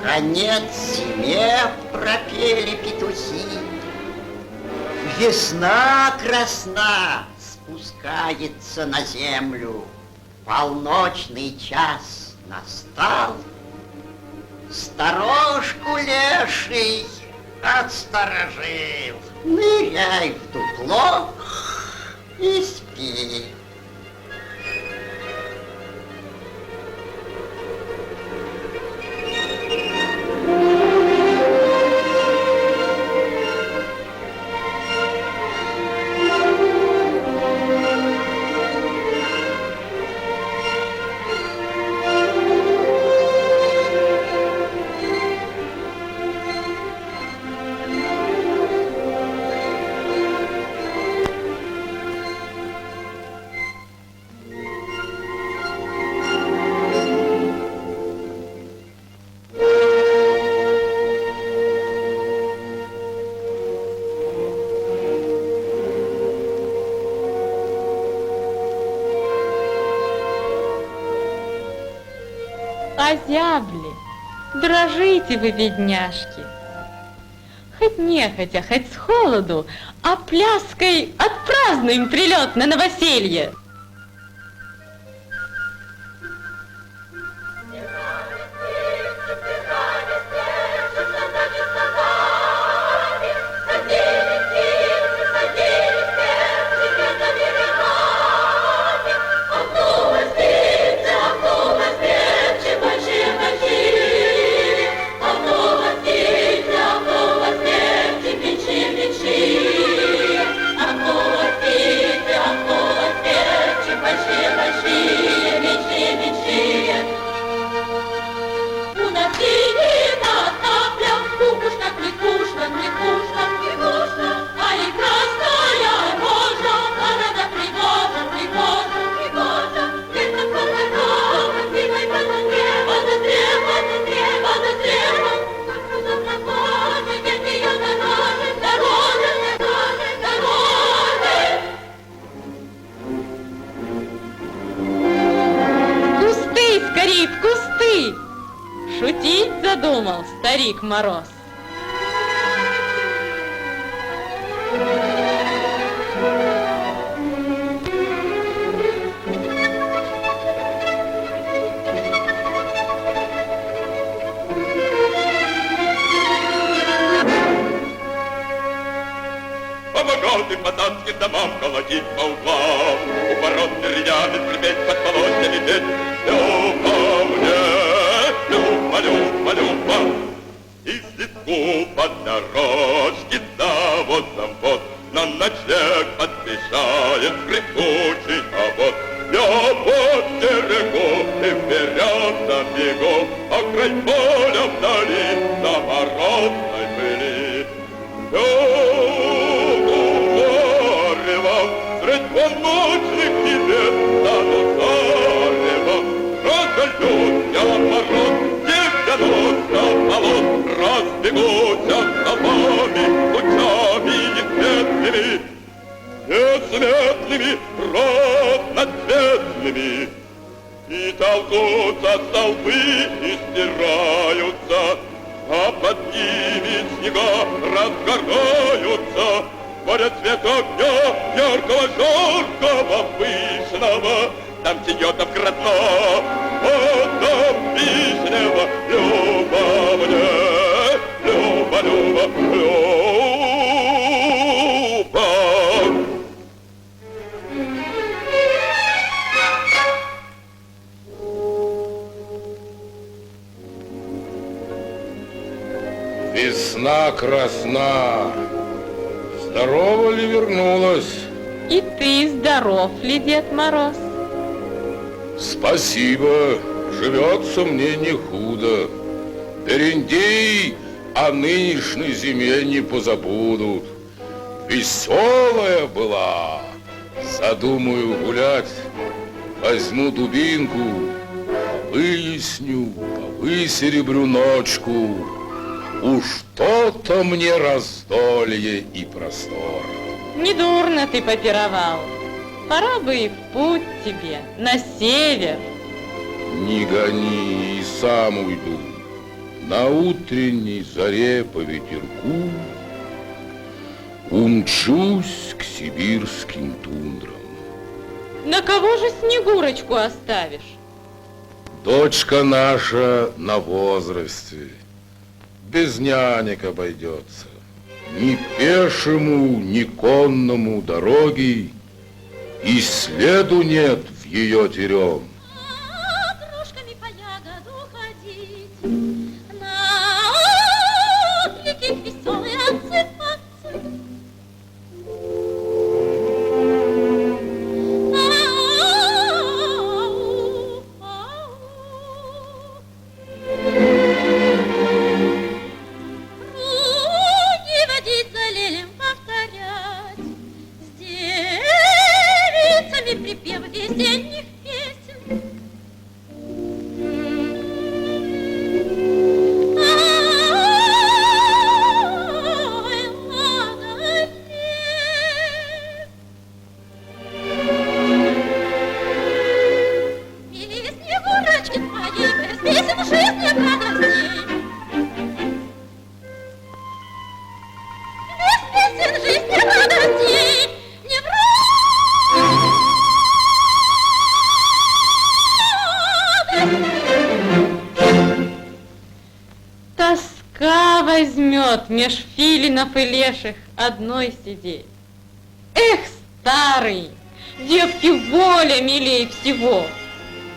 Конец зиме пропели петухи. Весна красна спускается на землю. Полночный час настал. Сторожку леший отсторожил. Ныряй в дупло и спи. Озябли, дрожите вы, бедняжки. Хоть нехотя, хоть с холоду, а пляской отпразднуем прилет на новоселье. Шутить задумал старик Мороз. Помогал ты пацанским домам колотить по углам, у ворот деревянных припеть под полосьями петь. Люба мне, Люба, Люба, Люба, из леску по дорожке заводом вот на ночлег подъезжает скрипучий обоз. Я по берегу и вперед забегу, а край поля вдали на морозной пыли. Средь полночных небес стану зарево, разольют я мороз, 90 полос, разбегутся столбами, лучами несметными, несметными, разноцветными. И толкутся столбы и стираются, а под ними снега разгораются. Горят цвет огня, яркого, жаркого, пышного, там течет обкратно, вода письнего. Люба мне, Люба, Люба, Люба. Весна красна. Здорова ли вернулась? И ты здоров ли, Дед Мороз? Спасибо, живется мне не худо. Берендей о нынешней зиме не позабудут. Веселая была. Задумаю гулять, возьму дубинку, выясню, повысеребрю ночку. Уж то-то мне раздолье и простор. Недурно ты попировал. Пора бы и в путь тебе, на север. Не гони, и сам уйду. на утренней заре по ветерку умчусь к сибирским тундрам. На кого же Снегурочку оставишь? Дочка наша на возрасте, без нянек обойдется. Ни пешему, ни конному дороги и следу нет в ее терем. Кружками по ягоду ходить, на оклики веселые отсыпаться. Круги водиться лелем повторять, с девицами припевы весенних песен. Ой, ладно, милые Снегурочки твои, без песен жизни радостей. Без песен жизни радостей не радость. Тоска возьмет меж филинов и леших одной сидеть. Эх, старый, девки воля милей всего.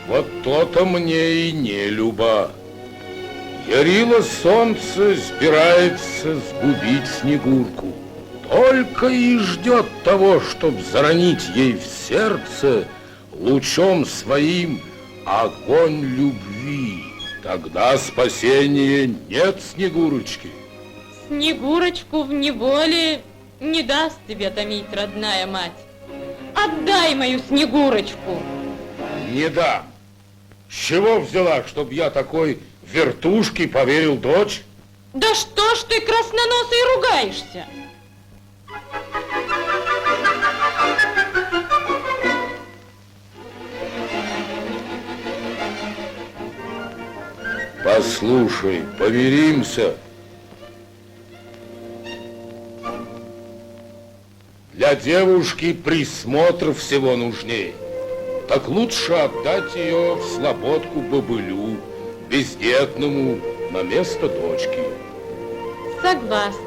Вот то-то мне и не люба. Ярило солнце сбирается сгубить Снегурку. Только и ждет того, чтоб заронить ей в сердце лучом своим огонь любви. Тогда спасения нет, Снегурочки. Снегурочку в неволе не даст тебе томить родная мать. Отдай мою Снегурочку. Не дам. С чего взяла, чтоб я такой вертушке поверил дочь? Да что ж ты, красноносый, ругаешься? Послушай, помиримся. Для девушки присмотр всего нужнее. Так лучше отдать ее в слободку бобылю, бездетному, на место дочки. Согласна.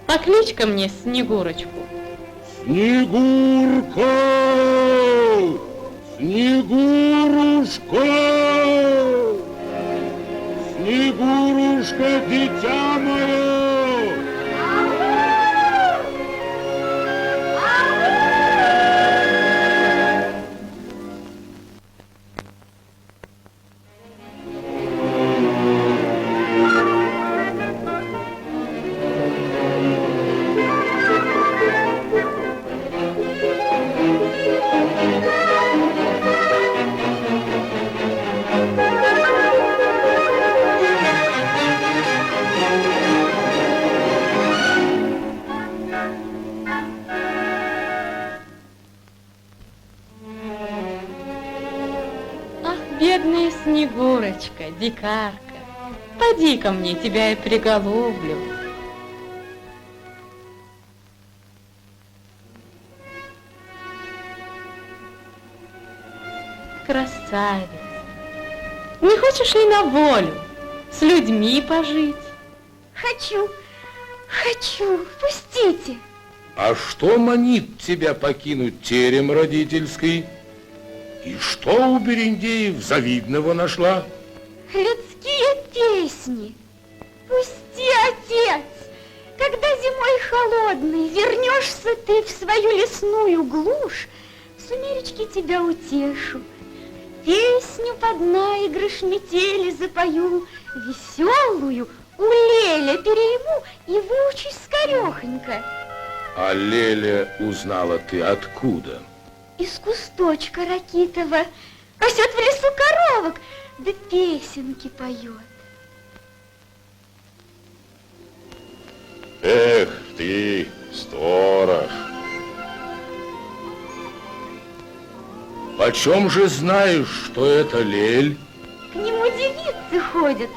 Покличь-ка мне Снегурочку. Снегурка! Снегурушка! Снегурушка, дитя мое! Бедная Снегурочка, дикарка, поди ко мне, тебя и приголублю. Красавица, не хочешь ли на волю с людьми пожить? Хочу, пустите. А что манит тебя покинуть терем родительский? И что у Берендеев завидного нашла? Людские песни. Пусти, отец, когда зимой холодной вернешься ты в свою лесную глушь, в сумеречке тебя утешу. Песню под наигрыш метели запою, веселую у Леля перейму и выучусь скорехонько. А Леля узнала ты откуда? Из кусточка ракитова пасет в лесу коровок, да песенки поет. Эх ты, сторож! Почем же знаешь, что это Лель? К нему девицы ходят,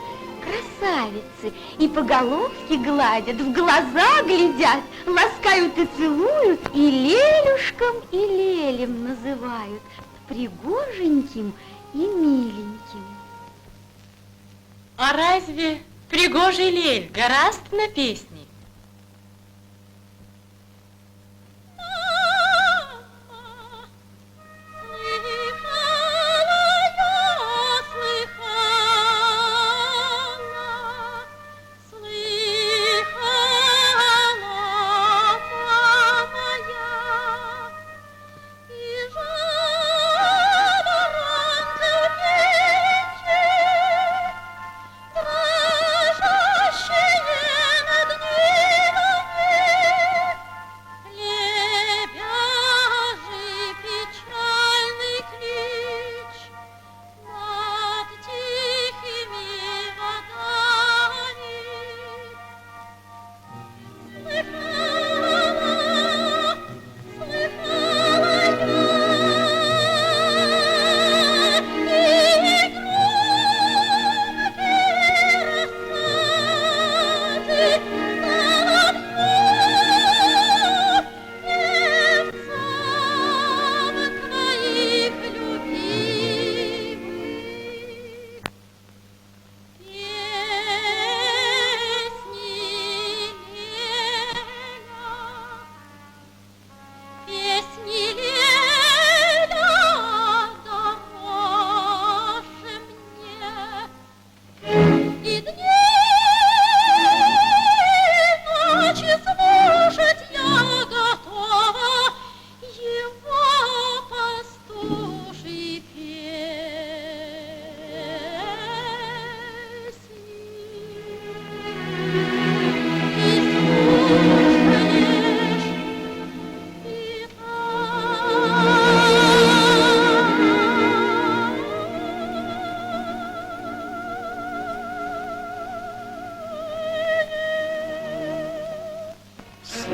красавицы, и по головке гладят, в глаза глядят, ласкают и целуют, и лелюшкам, и лелем называют, пригоженьким и миленьким. А разве пригожий лель гораст на песни?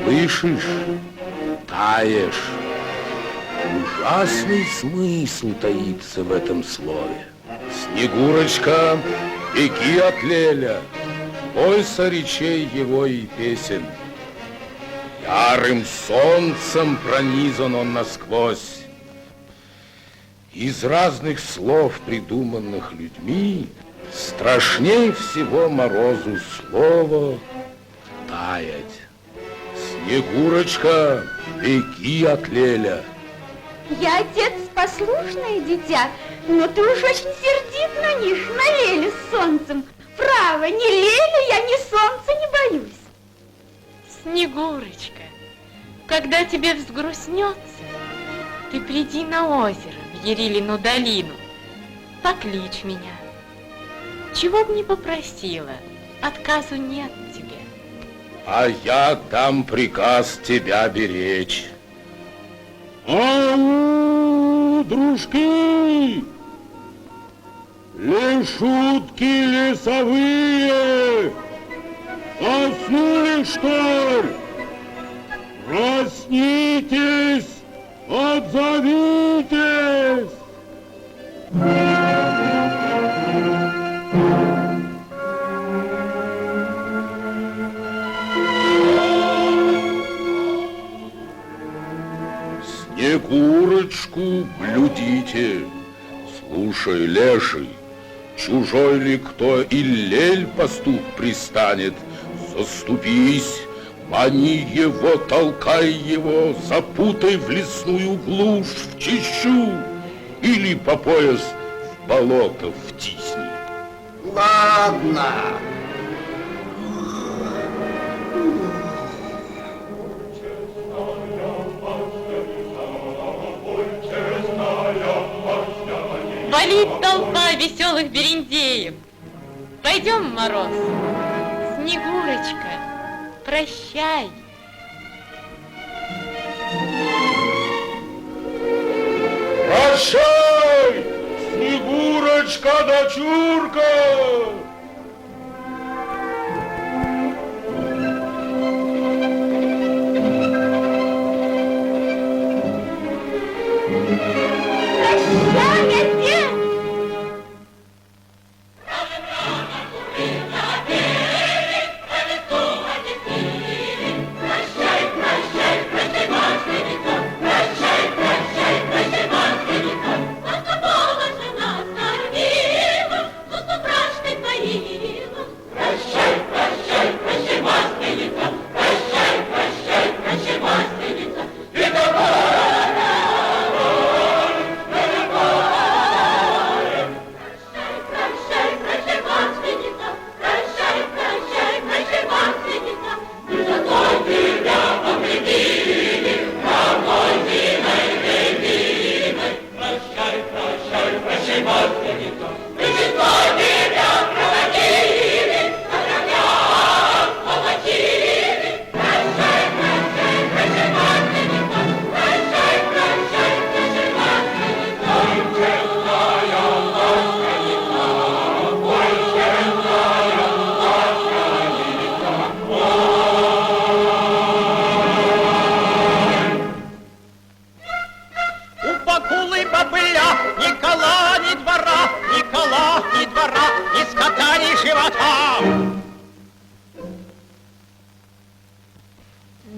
Слышишь, таешь. Ужасный смысл таится в этом слове. Снегурочка, беги от Леля, бойся речей его и песен. Ярым солнцем пронизан он насквозь. Из разных слов, придуманных людьми, страшней всего морозу слово таять. Снегурочка, беги от Леля. Я, отец, послушное дитя, но ты уж очень сердит на них, на Лелю с солнцем. Право, ни Леля я, ни солнца не боюсь. Снегурочка, когда тебе взгрустнется, ты приди на озеро в Ярилину долину, покличь меня. Чего б ни попросила, отказу нет тебе. А я дам приказ тебя беречь. Ау, дружки! Лешутки лесовые! Заснули, что ли? Проснитесь, отзовитесь! Снегурочку блюдите. Слушай, леший, чужой ли кто и Лель пастух пристанет, заступись, мани его, толкай его, запутай в лесную глушь, в чащу, или по пояс в болото втисни. Ладно. Валит толпа веселых берендеев. Пойдем, Мороз. Снегурочка, прощай. Прощай, Снегурочка, дочурка! Прощай, отец!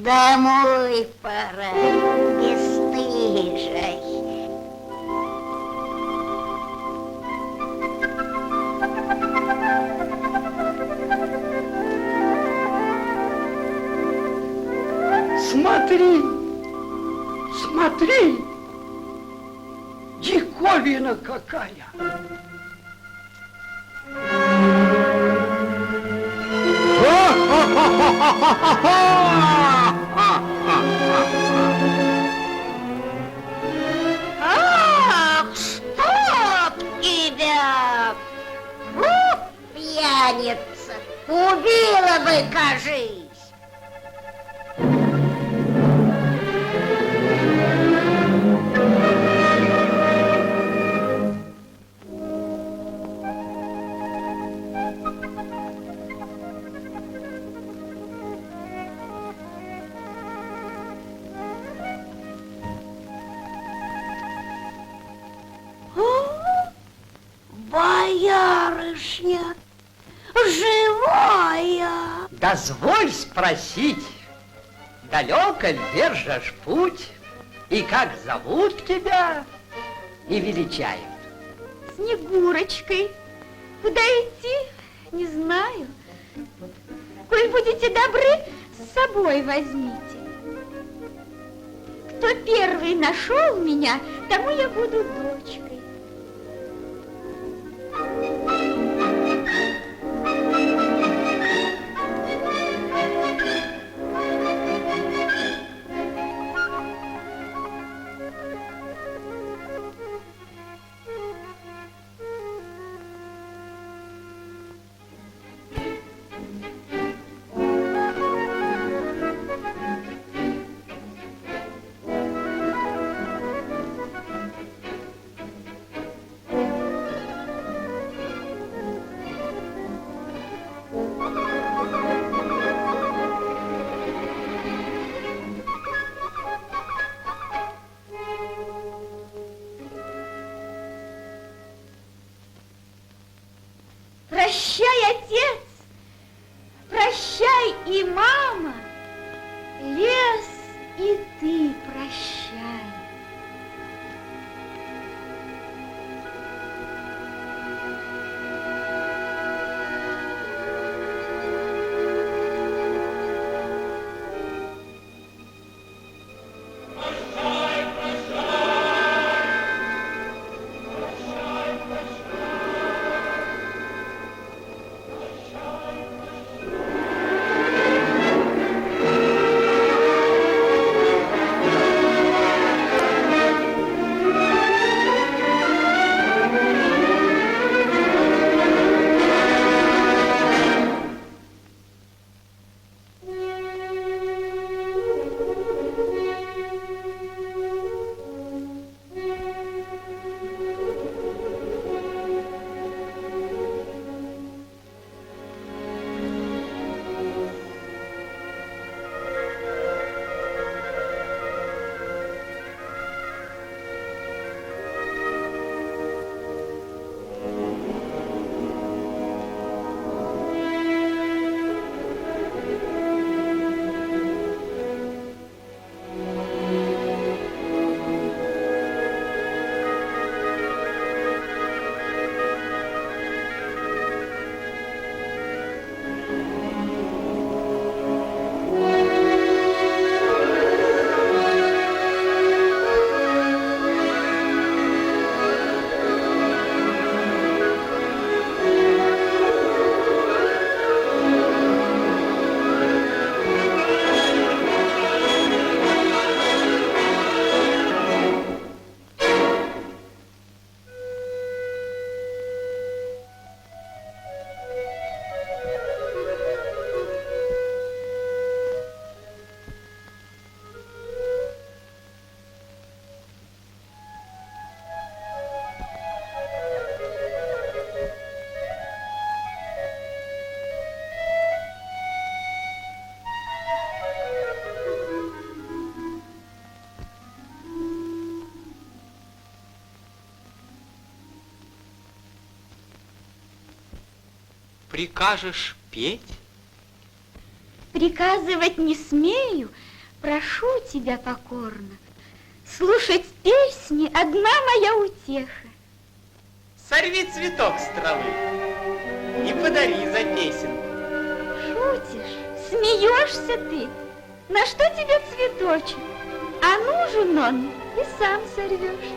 Домой пора, бесстыжий. Смотри, смотри, диковина какая! Ах, чтоб тебя! Фу, пьяница! Убила бы, кажись! Боярышня, живая. Дозволь спросить, далеко держишь путь, и как зовут тебя, и величают? Снегурочкой. Куда идти, не знаю. Коль будете добры, с собой возьмите. Кто первый нашел меня, тому я буду дочкой. Прощай, отец, прощай и мама, лес и ты прощай. Прикажешь петь? Приказывать не смею, Прошу тебя покорно, слушать песни одна моя утеха. Сорви цветок с травы и подари за песенку. Шутишь, смеешься ты. На что тебе цветочек? А нужен он, и сам сорвешь.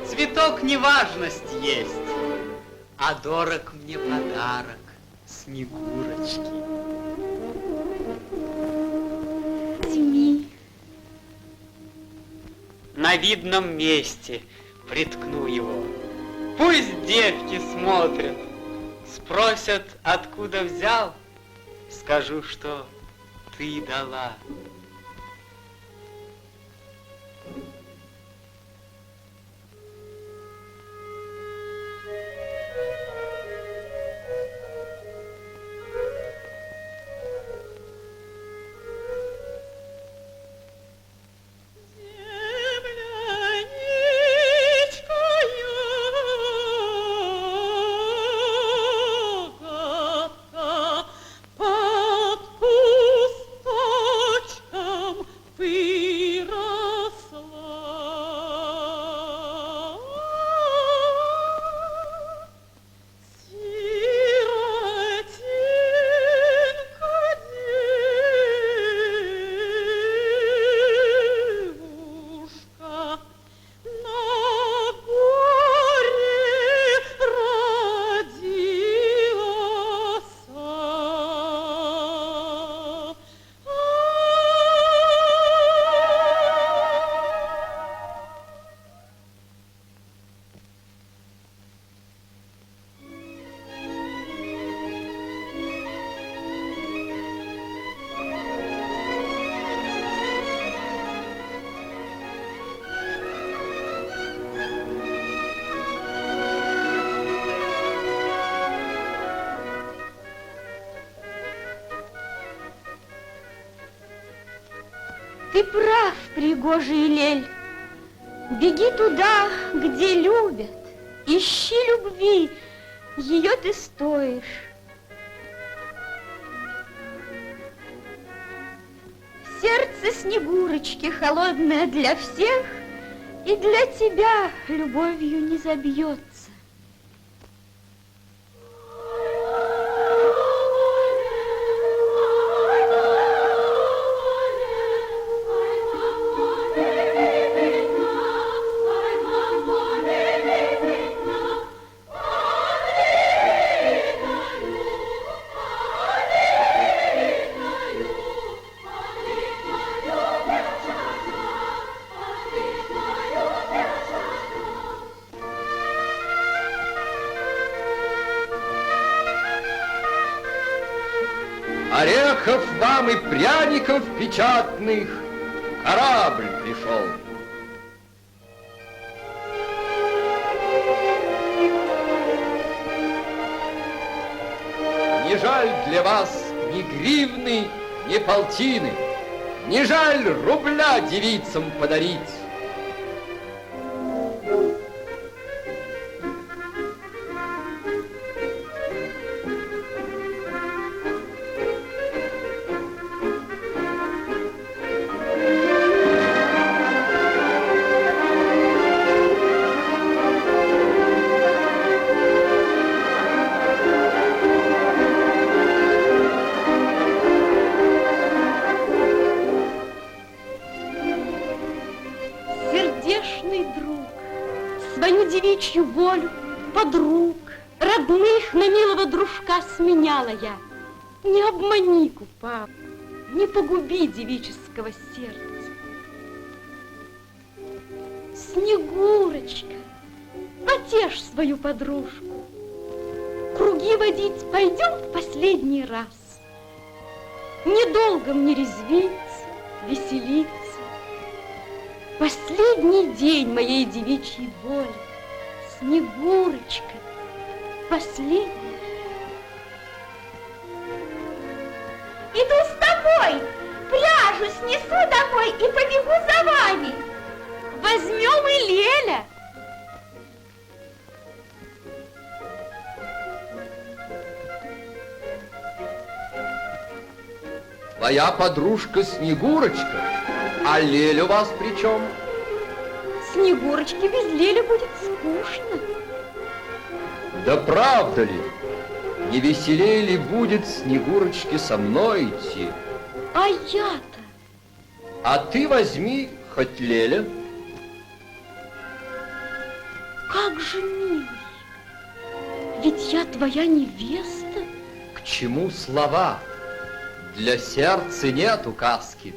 Цветок не важность есть, а дорог мне подарок Снегурочки. Возьми. На видном месте приткну его. Пусть девки смотрят, спросят, откуда взял, скажу, что ты дала. Ты прав, пригожий Лель. Беги туда, где любят. Ищи любви, ее ты стоишь. Сердце Снегурочки холодное для всех, и для тебя любовью не забьется. Орехов вам и пряников печатных корабль пришел. Не жаль для вас ни гривны, ни полтины, не жаль рубля девицам подарить. Свою девичью волю, подруг, родных на милого дружка сменяла я. Не обмани, Купап, не погуби девического сердца. Снегурочка, потешь свою подружку. Круги водить пойдем в последний раз. Недолго мне резвиться, веселиться. Последний день моей девичьей воли, Снегурочка, последний. Иду с тобой, пряжу снесу домой и побегу за вами. Возьмем и Леля. твоя подружка Снегурочка. А Лель у вас при чем? Снегурочке без Лели будет скучно. Да правда ли? Не веселее ли будет Снегурочке со мной идти? А я-то? А ты возьми хоть Леля. Как же, милый, ведь я твоя невеста. К чему слова? Для сердца нет указки.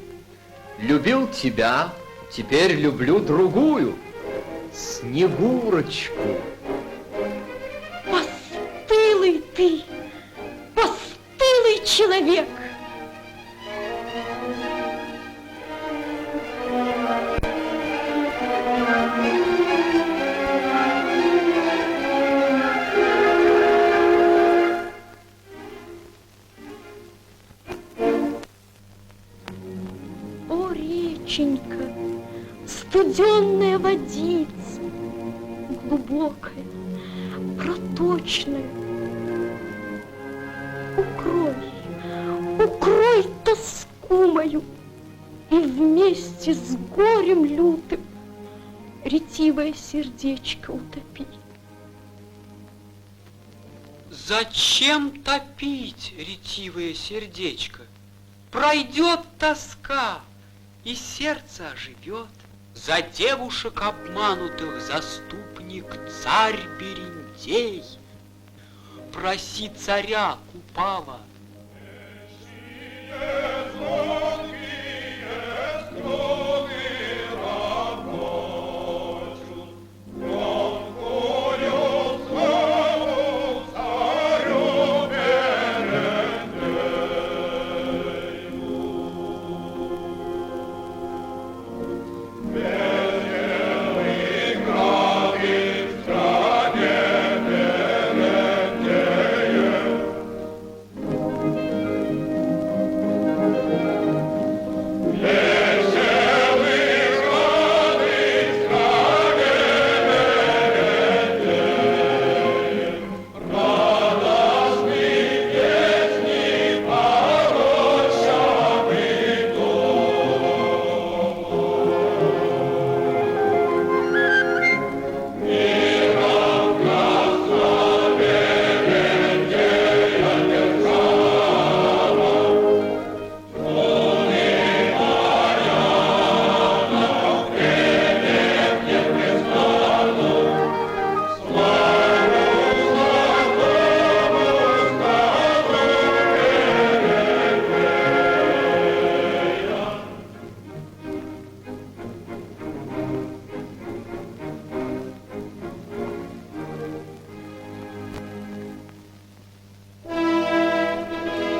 Любил тебя, теперь люблю другую, Снегурочку. Постылый ты, постылый человек. О, реченька, студенная водица, глубокая, проточная, укрой, укрой тоску мою, и вместе с горем лютым ретивое сердечко утопи. Зачем топить ретивое сердечко? Пройдет тоска, и сердце оживет. За девушек обманутых заступник царь Берендей. Проси царя Купала.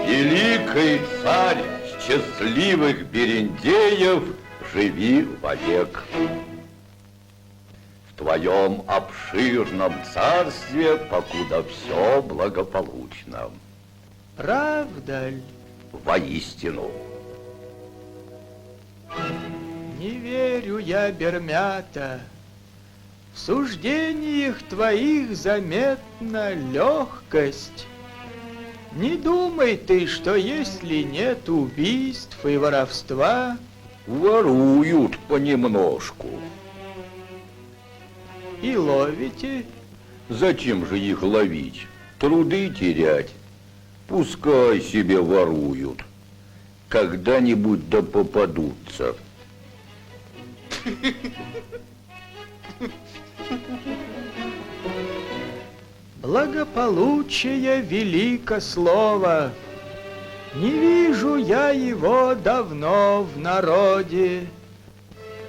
Великий царь счастливых берендеев, живи вовек. В твоем обширном царстве покуда все благополучно. Правда ль? Воистину. Не верю я, Бермята, в суждениях твоих заметна легкость. Не думай ты, что если нет убийств и воровства... Воруют понемножку. И ловите? Зачем же их ловить? Труды терять. Пускай себе воруют. Когда-нибудь да попадутся. Благополучие велико слово. Не вижу я его давно в народе.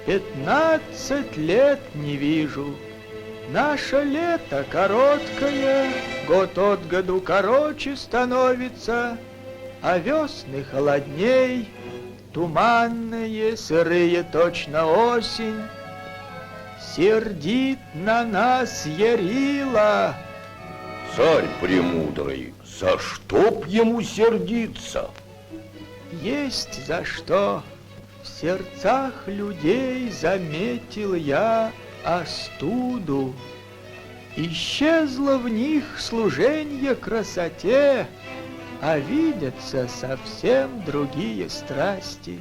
15 лет не вижу. Наше лето короткое, год от году короче становится, а весны холодней, туманные, сырые точно осень. Сердит на нас Ярила. Царь премудрый, за что б ему сердиться? Есть за что. В сердцах людей заметил я остуду. Исчезло в них служенье красоте, а видятся совсем другие страсти.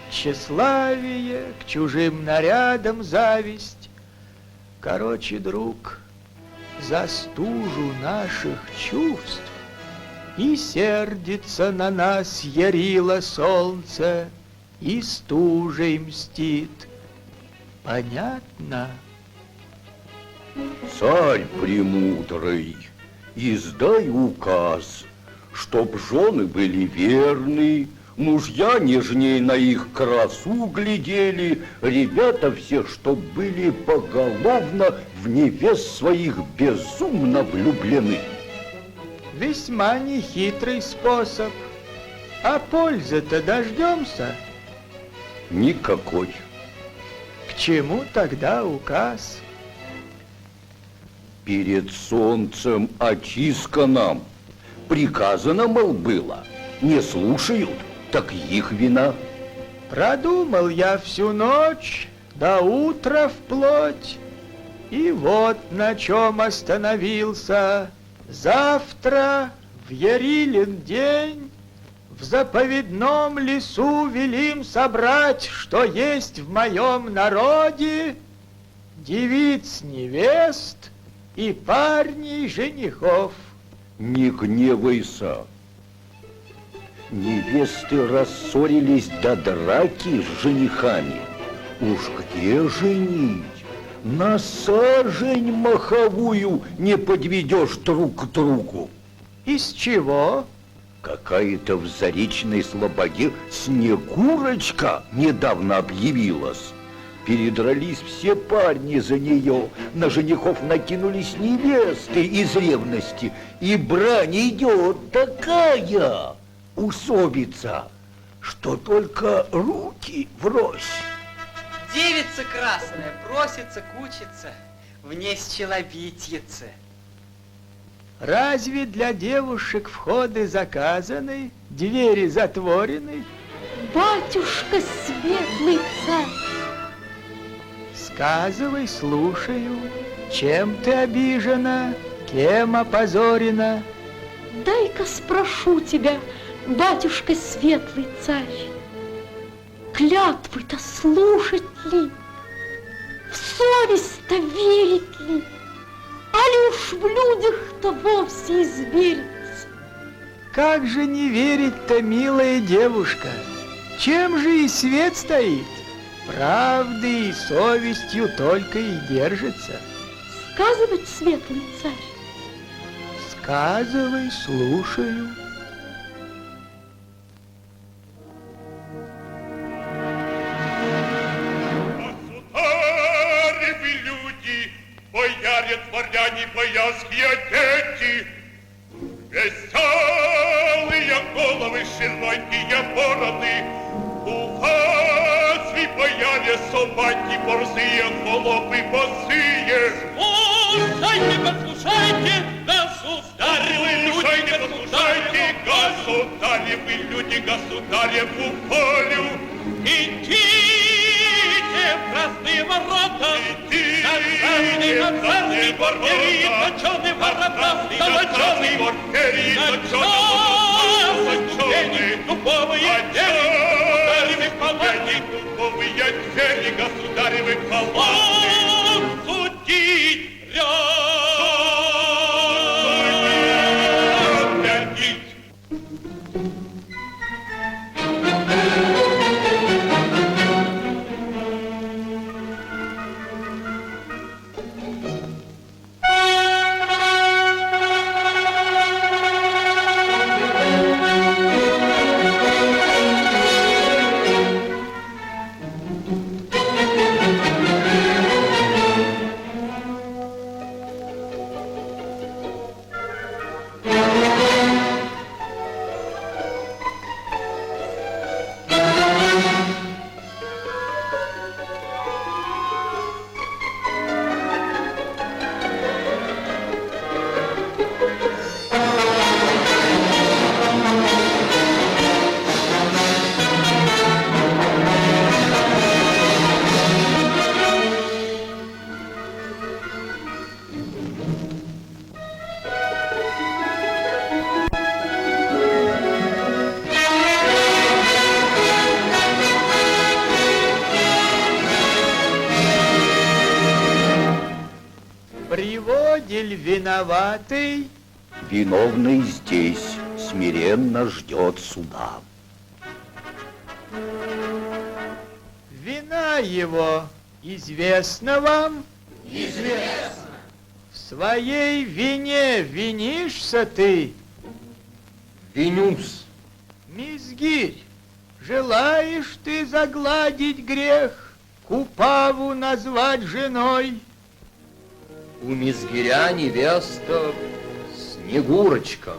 Тщеславие, к чужим нарядам зависть. Короче, друг, за стужу наших чувств и сердится на нас ярило солнце, и стужей мстит. Понятно? Царь премудрый, издай указ, чтоб жены были верны, мужья нежней на их красу глядели, ребята все, чтоб были поголовно в невест своих безумно влюблены. Весьма нехитрый способ. А пользы-то дождемся? Никакой. К чему тогда указ? Перед солнцем очистка нам. Приказано, мол, было. Не слушают, так их вина. Продумал я всю ночь, до утра вплоть, и вот на чем остановился. Завтра в Ярилин день в заповедном лесу велим собрать, что есть в моем народе, девиц невест и парней женихов. Не гневайся. Невесты рассорились до драки с женихами. Уж где женить? На сажень маховую не подведешь друг к другу. Из чего? Какая-то в Заречной слободе Снегурочка недавно объявилась. Передрались все парни за нее, на женихов накинулись невесты из ревности, и брань идет такая усобица, что только руки врозь. Девица красная просится, кучится, вне челобитице. Разве для девушек входы заказаны, двери затворены? Батюшка светлый царь, Сказывай, слушаю, чем ты обижена, кем опозорена? дай-ка спрошу тебя, батюшка светлый царь, клятвы-то слушать ли, в совесть-то верить ли, али уж в людях-то вовсе извериться? Как же не верить-то, милая девушка? Чем же и свет стоит? Правдой и совестью только и держится. Сказывать, светлый царь? Сказывай, слушаю. Государи вы люди, бояре, дворяне, боярские дети, веселые головы, широкие бороды, у вас, вы, бояре, собаки, борзые, холопы, босые. Слушайте, послушайте, государи вы люди, послушайте, государи вы люди, государеву волю. Идите в красные ворота, сажайте на царский бордерий, точеный ворота, золоченый, золоченый, дубовые двери, дубовые двери, государевы палаты, судить рядить. Лель виноватый? Виновный здесь смиренно ждет суда. Вина его известна вам? Известно. В своей вине винишься ты? Винюсь. Мизгирь, желаешь ты загладить грех, Купаву назвать женой? У Мизгиря невеста Снегурочка.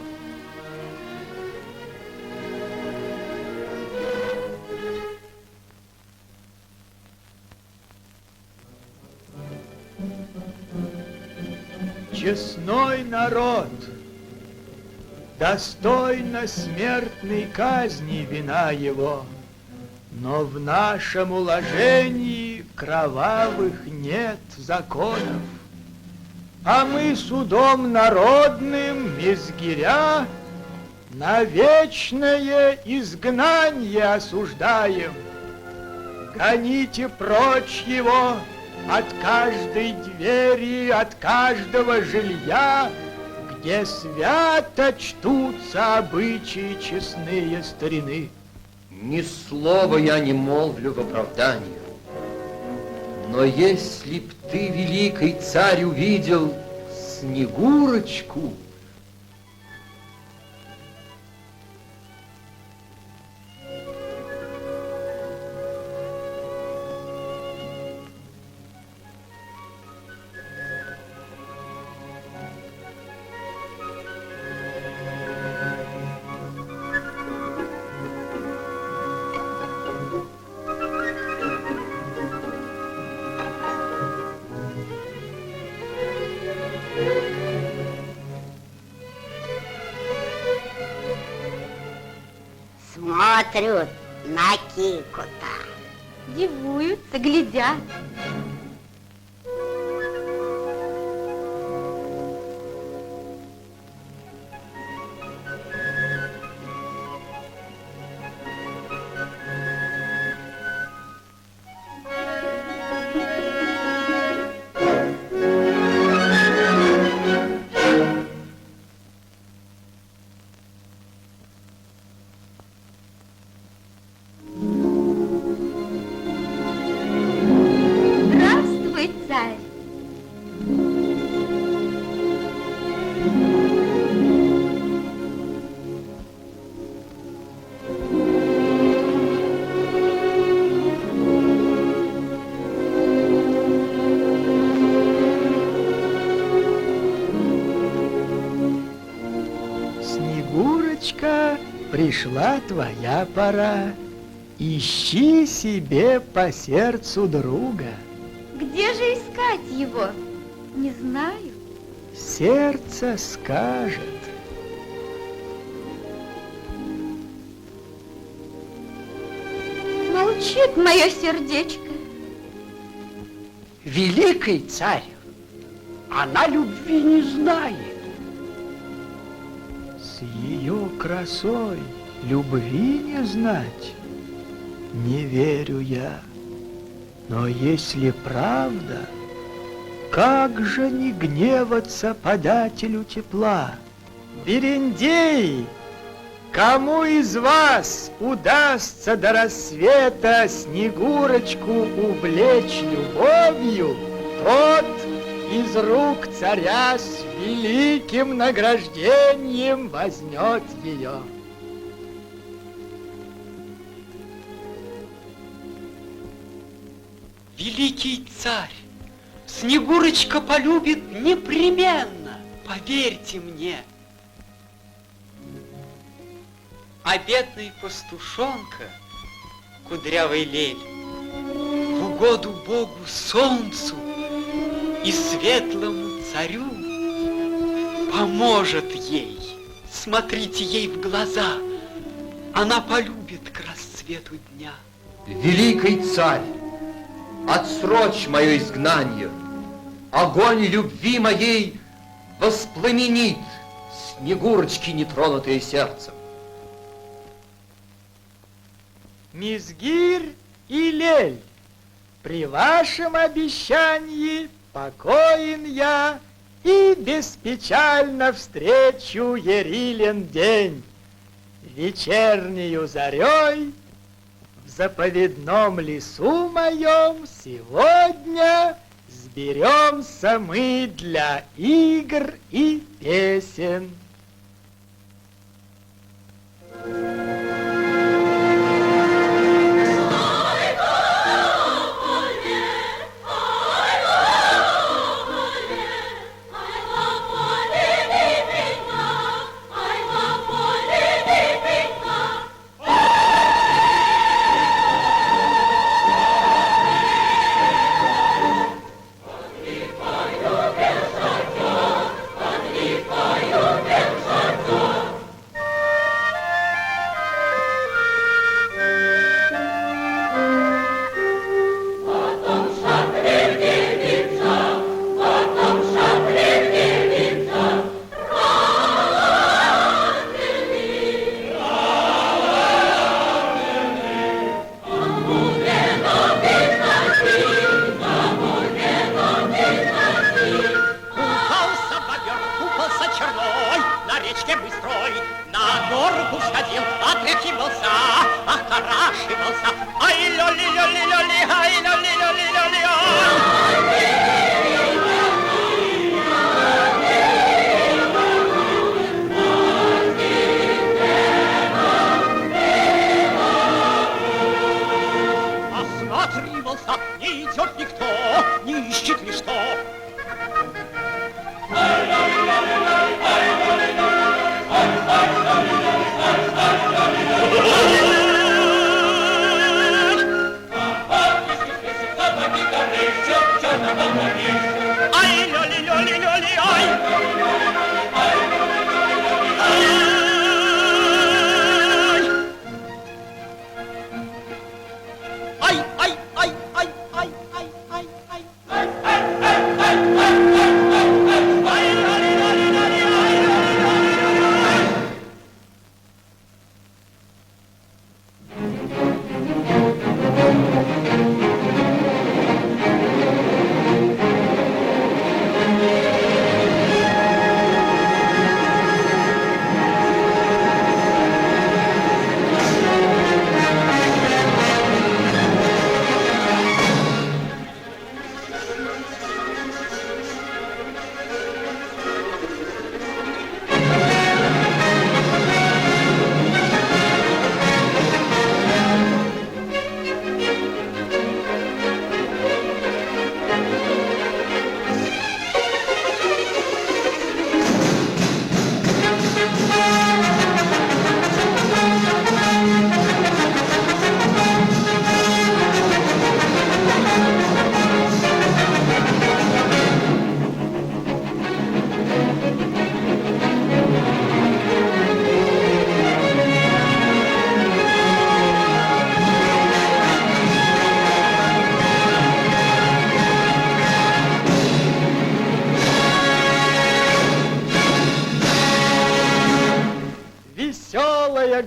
Честной народ, достойно смертной казни вина его, но в нашем уложении кровавых нет законов. А мы судом народным Мизгиря на вечное изгнание осуждаем. Гоните прочь его от каждой двери, от каждого жилья, где свято чтутся обычаи честные старины. Ни слова я не молвлю в оправдании. Но если б ты, великий царь, увидел Снегурочку, Смотрят на Кику-то. Дивуются, глядят. Здравствуй, царь. Снегурочка, пришла твоя пора. Ищи себе по сердцу друга. Где же искать его? Не знаю. Сердце скажет. Молчит мое сердечко. Великий царь, она любви не знает. С ее красой любви не знать, не верю я. Но если правда, как же не гневаться подателю тепла? Берендей, кому из вас удастся до рассвета Снегурочку увлечь любовью, тот из рук царя с великим награждением возьмет ее. Великий царь, Снегурочка полюбит непременно, поверьте мне. А бедный пастушонка, кудрявый Лель, в угоду Богу солнцу и светлому царю поможет ей. Смотрите ей в глаза, она полюбит к расцвету дня. великий царь, отсрочь мое изгнание. Огонь любви моей воспламенит Снегурочки, нетронутое сердцем. Мизгирь и Лель, при вашем обещании покоен я И беспечально встречу Ярилин день. Вечернею зарей в заповедном лесу моем сегодня сберемся мы для игр и песен.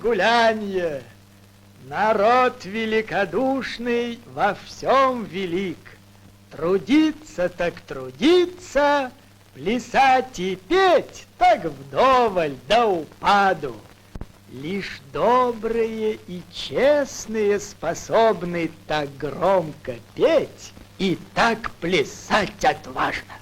Гулянье. Народ великодушный во всем велик. Трудиться так трудиться, плясать и петь так вдоволь до упаду. Лишь добрые и честные способны так громко петь и так плясать отважно.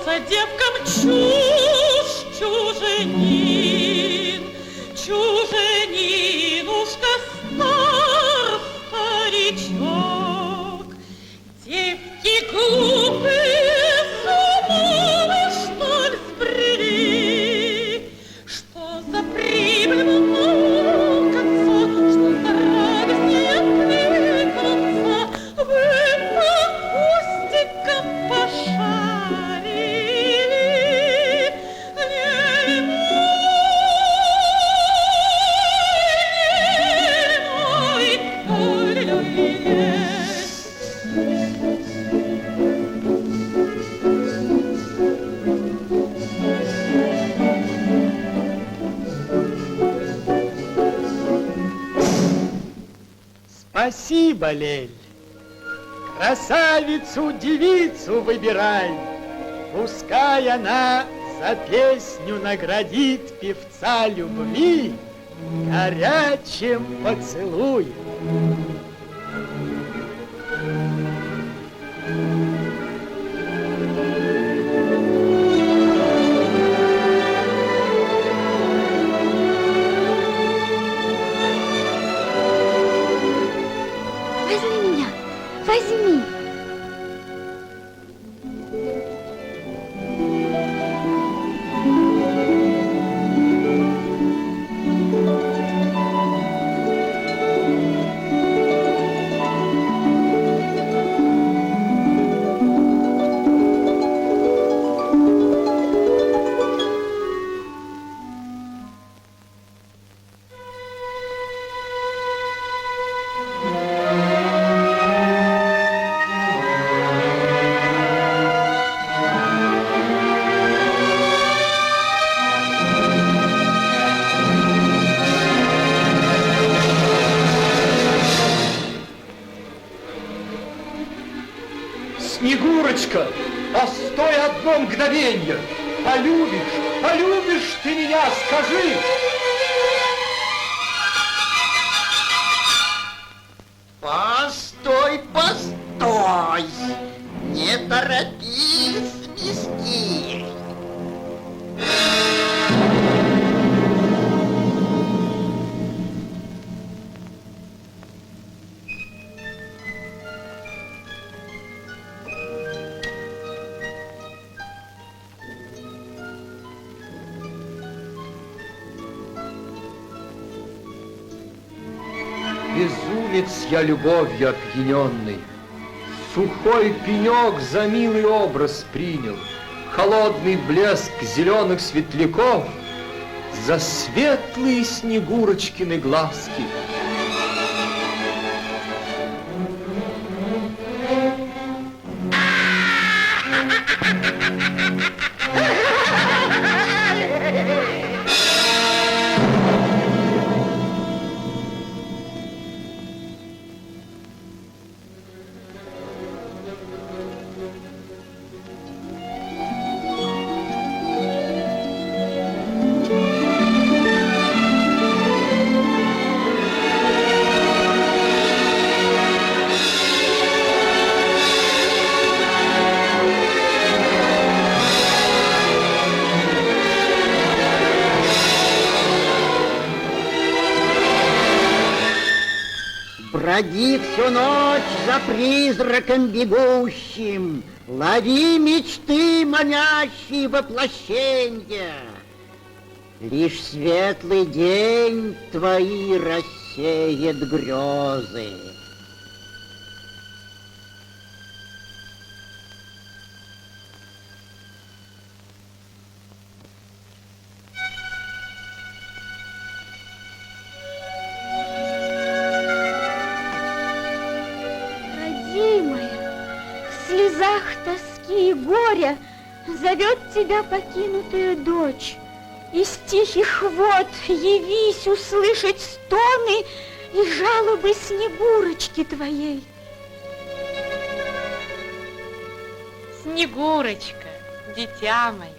Делается девкам чушь, чуженин, чуженинушка стар старичок. Девки глупые, с ума вы, что ли, сбрели? Что за прибыль мукаться, что за радость не откликнуться? Вы по кустикам пошарили, не мой, Спасибо, Лель. Красавицу-девицу выбирай. Пускай она за песню наградит певца любви горячим поцелуем. Возьми меня, возьми. Снегурочка, постой одно мгновенье. Полюбишь ты меня, скажи. Постой, постой! Не торопись, мистерий! Безумец я любовью опьяненный. Сухой пенек за милый образ принял, холодный блеск зеленых светляков за светлые Снегурочкины глазки. Броди всю ночь за призраком бегущим, лови мечты, манящие воплощенья. Лишь светлый день твои рассеет грезы. В слезах тоски и горя зовет тебя покинутая дочь. Из тихих вод явись услышать стоны и жалобы Снегурочки твоей. Снегурочка, дитя мое,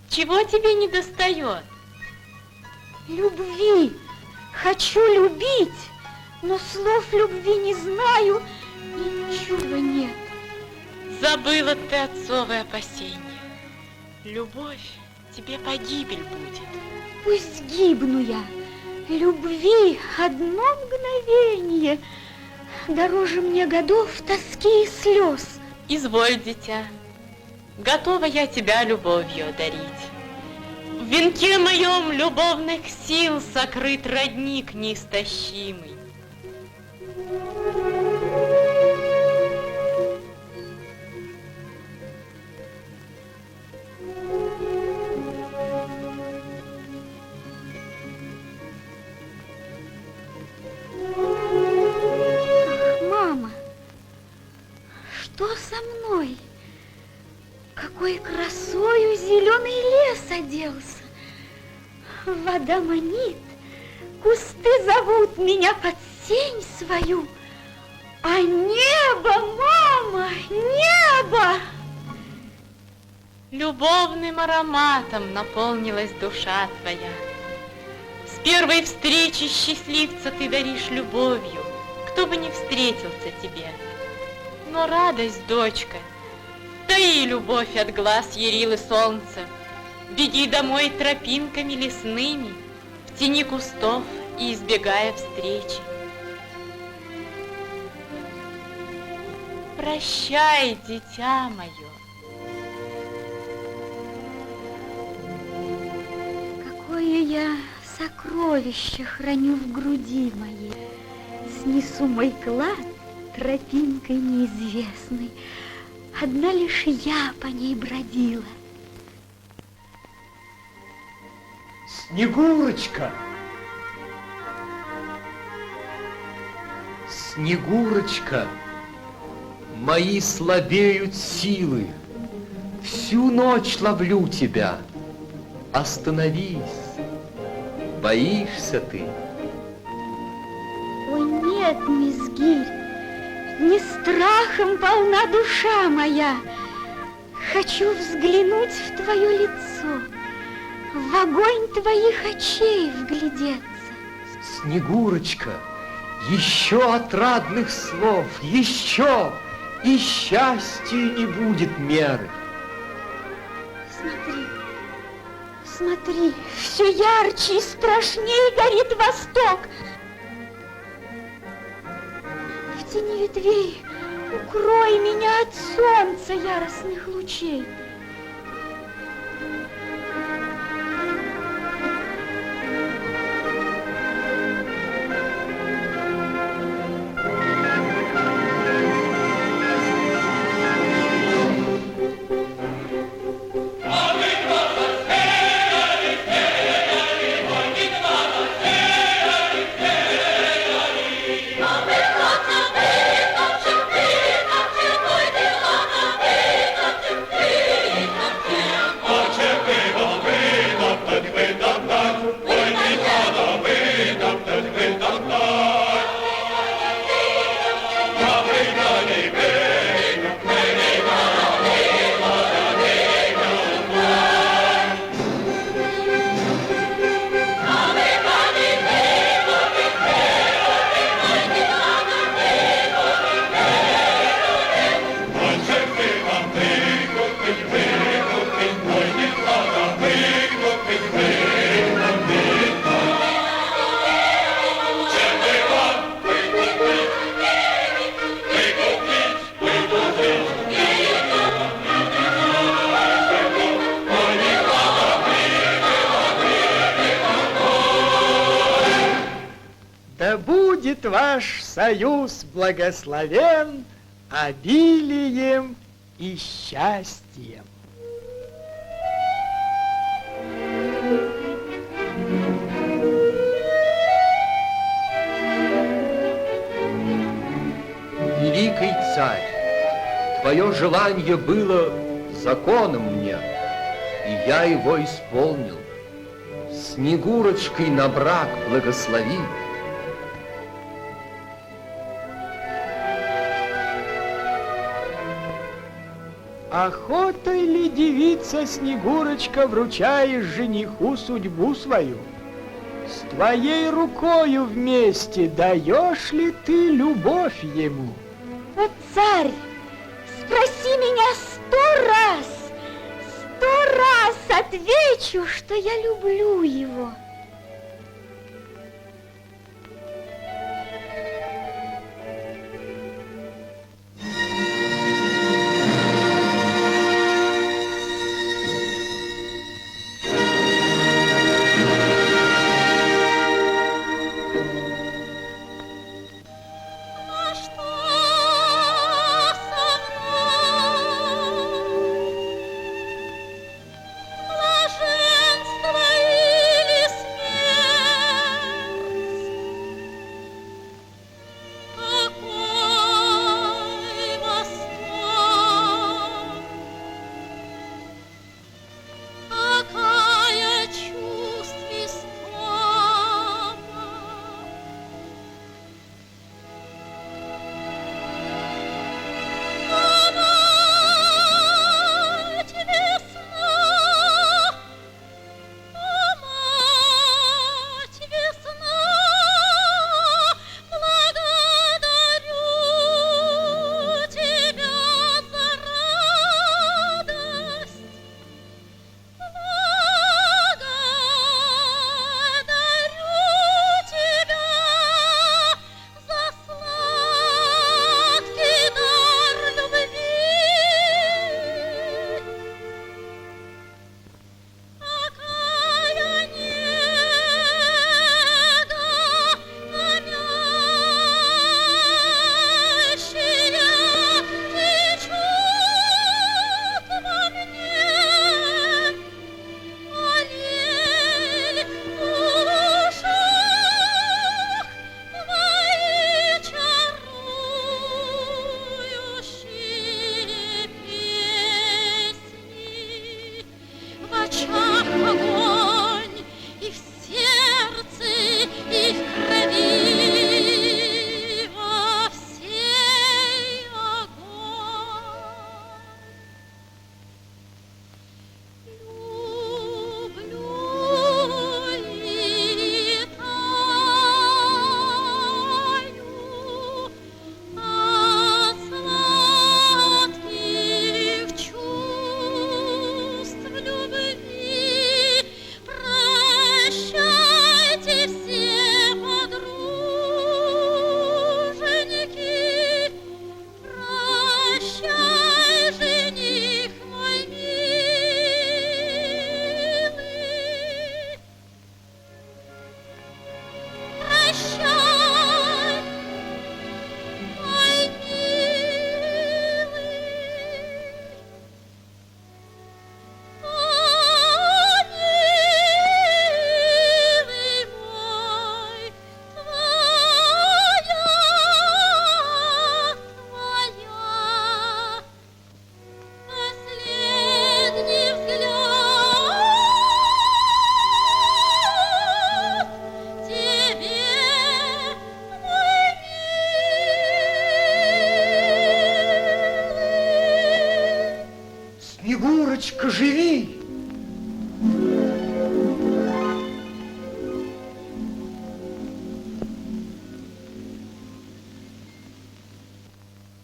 чего тебе не достает? Любви. Хочу любить, но слов любви не знаю и чува нет. Забыла ты отцовые опасения. Любовь тебе погибель будет. Пусть гибну я. Любви одно мгновение дороже мне годов тоски и слез. Изволь, дитя, готова я тебя любовью одарить. В венке моем любовных сил сокрыт родник неистощимый. Мама, что со мной? Какой красою зеленый лес оделся. Вода манит, кусты зовут меня под сень свою. А небо, мама, небо! Любовным ароматом наполнилась душа твоя. С первой встречи счастливца ты даришь любовью, кто бы ни встретился тебе. Но радость, дочка, таи любовь от глаз Ярилы солнца. Беги домой тропинками лесными, в тени кустов и избегая встречи. Прощай, дитя мое. Какое я сокровище храню в груди моей. Снесу мой клад тропинкой неизвестной. Одна лишь я по ней бродила. Снегурочка! Снегурочка! Мои слабеют силы. Всю ночь ловлю тебя. Остановись. Боишься ты? Ой, нет, мисс Гирь, не страхом полна душа моя. Хочу взглянуть в твое лицо, в огонь твоих очей вглядеться. Снегурочка, еще отрадных слов, еще, и счастью не будет меры. Смотри, смотри, все ярче и страшнее горит восток. В тени ветвей укрой меня от солнца яростных лучей. Да будет ваш союз благословен обилием и счастьем. Великий царь, твое желание было законом мне, и я его исполнил. Снегурочкой на брак благослови. Охотой ли, девица Снегурочка, вручаешь жениху судьбу свою? С твоей рукою вместе даешь ли ты любовь ему? О, царь, спроси меня 100 раз, раз отвечу, что я люблю его. Снегурочка, живи!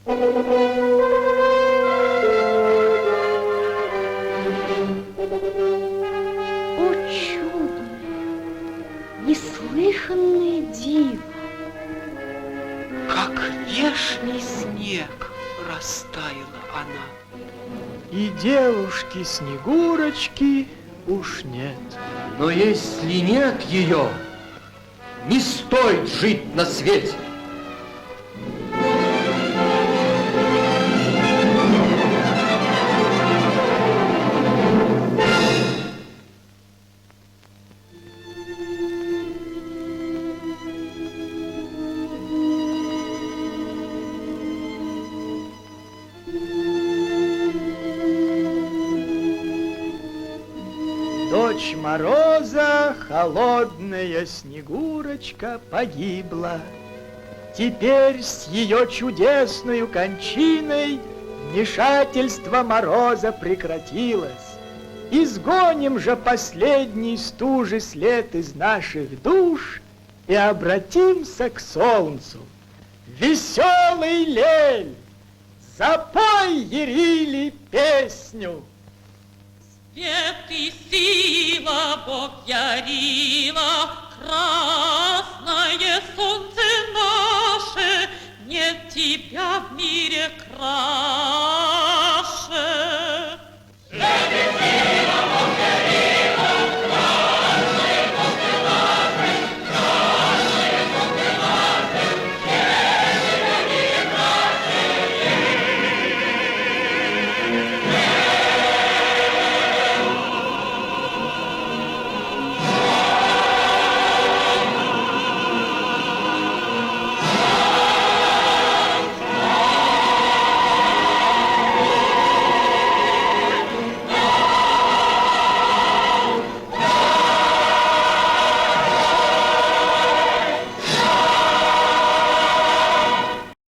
О, чудное, неслыханное диво! Как вешний снег растаяла она. И девушки-снегурочки уж нет. Но если нет ее, не стоит жить на свете. Дочь Мороза, холодная Снегурочка, погибла. Теперь с ее чудесной кончиной вмешательство Мороза прекратилось. Изгоним же последний стужи след из наших душ и обратимся к солнцу. Веселый Лель, запой, Ярили, песню. Свет и сила Бог ярила, красное солнце наше, нет тебя в мире краше.